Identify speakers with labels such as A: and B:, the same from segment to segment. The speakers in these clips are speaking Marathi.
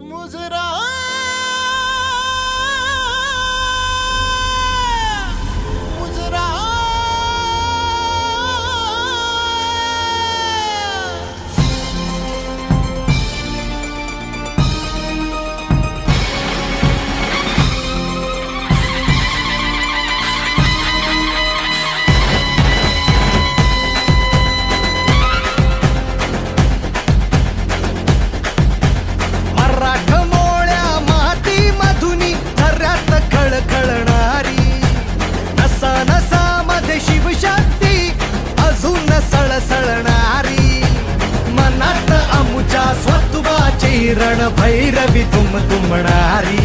A: मुजरा मुजरा रण भैरवी तुमणारी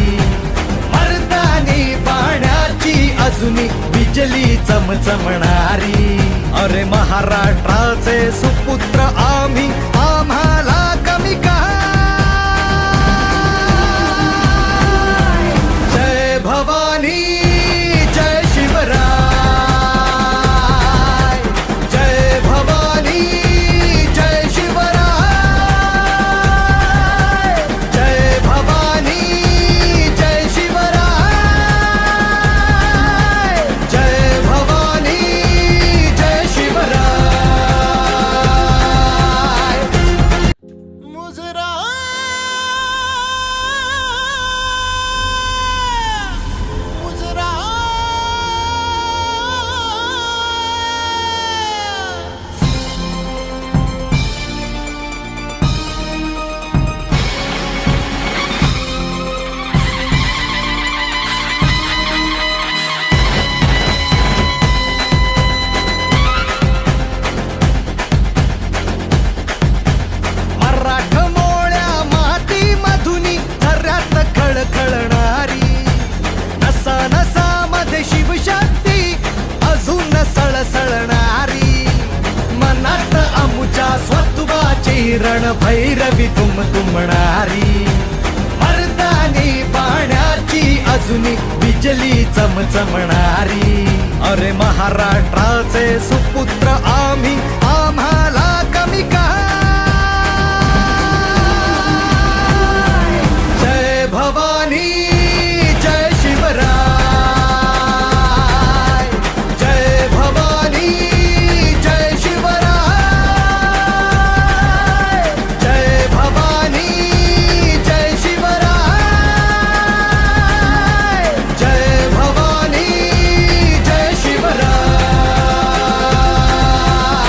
A: मर्दानी पाण्याची अजूनी बिजली चमचमणारी। अरे महाराष्ट्राचे सुपुत्र आम्ही आम्हाला कमी काय। जय भवानी जय शिवराय जय भवानी जय शिवराय जय भवानी जय शिवराय जय भवानी जय शिवराय। मुजरा मुजरा मराठमोळ्या मातीमधुनी थऱ्यात खळखळणारी नसा नसामध्ये शिवशक्ती अजून सळसळणारी। मनात आमुच्या स्वत्वाची रण भैरवी तुमणारी मर्दानी पाण्याची अजूनी बिजली चमचमणारी। अरे महाराष्ट्राचे सुपुत्र आम्ही आम्हाला कमी काय।